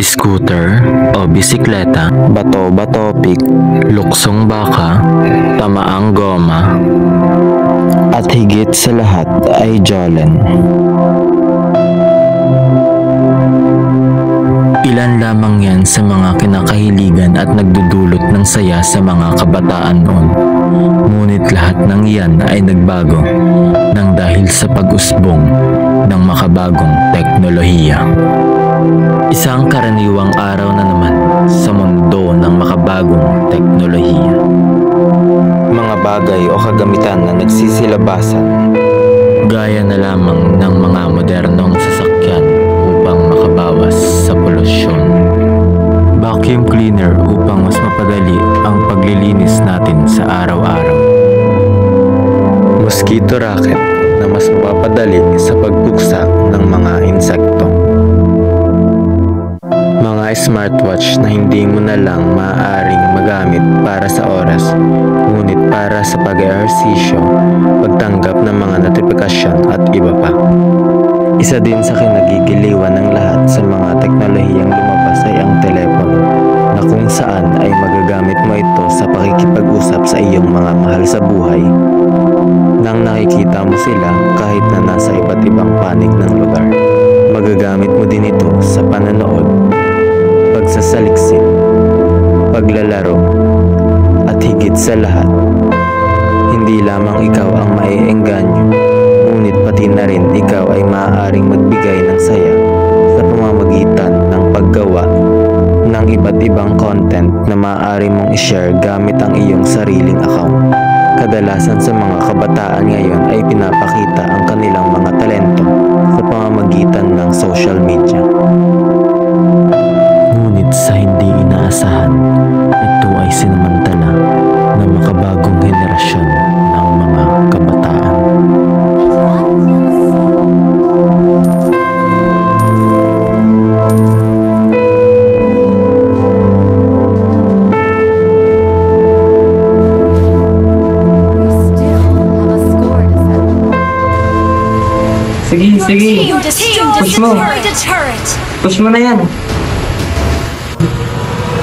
scooter o bisikleta, bato-batopik, luksong baka, tamaang goma, at higit sa lahat ay Jolen. Ilan lamang yan sa mga kinakahiligan at nagdudulot ng saya sa mga kabataan noon. Ngunit lahat ng iyan ay nagbago nang dahil sa pag-usbong ng makabagong teknolohiya. Isang karaniwang araw na naman sa mundo ng makabagong teknolohiya. Mga bagay o kagamitan na nagsisilabasan, gaya na lamang ng mga modernong sasakyan upang makabawas sa polusyon. Vacuum cleaner upang mas mapadali ang paglilinis natin sa araw-araw. Mosquito racket na mas mapapadali sa pagbuksa ng mga insekto. Mga smartwatch na hindi mo na lang maaaring magamit para sa oras, ngunit para sa pag-ehersisyo, pagtanggap ng mga notifikasyon at iba pa. Isa din sa kinagigiliwan ng lahat sa mga teknolohiyang lumabas ay ang telepono, na kung saan ay magagamit mo ito sa pakikipag-usap sa iyong mga mahal sa buhay. Nang nakikita mo sila kahit na nasa iba't ibang panig ng lugar, magagamit mo din ito sa pananood, pagsasaliksik, paglalaro, at higit sa lahat, hindi lamang ikaw ang maiengganyo, ngunit pati na rin ikaw ay maaaring magbigay ng saya sa pamamagitan ng paggawa ng iba't ibang content na maaari mong i-share gamit ang iyong sariling account. Kadalasan sa mga kabataan ngayon ay pinapakita ang kanilang mga talento sa pamamagitan ng social media. Ngunit sa hindi inaasahan, ito ay sinamantala ng makabagong henerasyon ng mga kabataan. Sige. Push mo. Push mo na yan.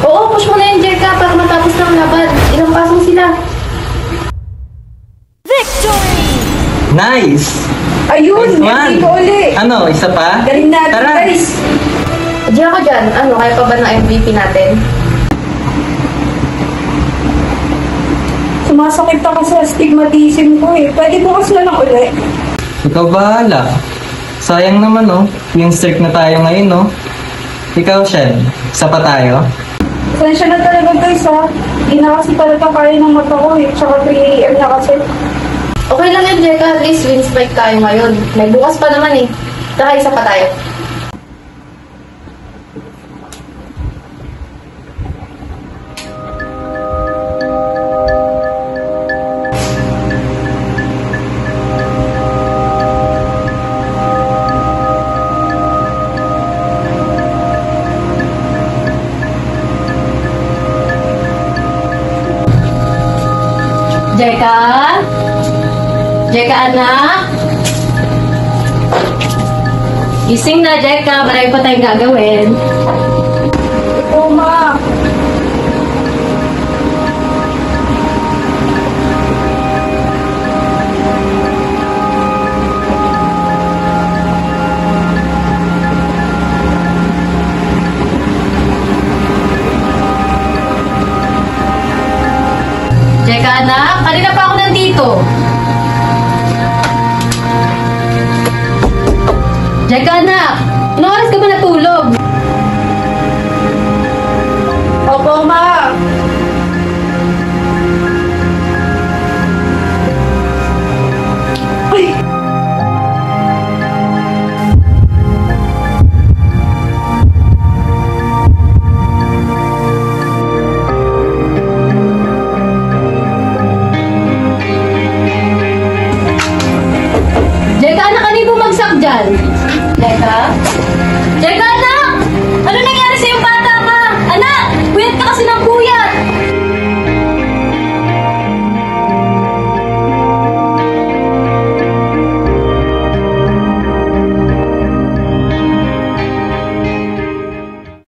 Oo, push mo na yan, Jerka, para matapos ng laban. Ilang pasong sila. Victory! Nice! Ayun, Nice one. MVP ko ulit. Ano, isa pa? Galing natin, Tara. guys. Diyan ka dyan. Ano, kaya pa ba ng MVP natin? Sumasakit ako sa stigmatism ko eh. Pwede bukas na lang ulit. Ikaw bahala. Sayang naman yung strict na tayo ngayon Ikaw, Shen, isa pa tayo? Pasensya na talaga guys ha. Hindi na kasi talaga kaya ng mata ko eh. Tsaka 3 AM na kasi. Okay lang yan, Jerka. At least win spike tayo ngayon. May bukas pa naman eh. Tara, isa pa tayo. Jerka? Jerka, anak? Gising na, Jerka. Marami pa tayong gagawin. Ito ma. Jerka, anak? Kanina pa ako nandito. Jerka, anak? Anong oras ka ba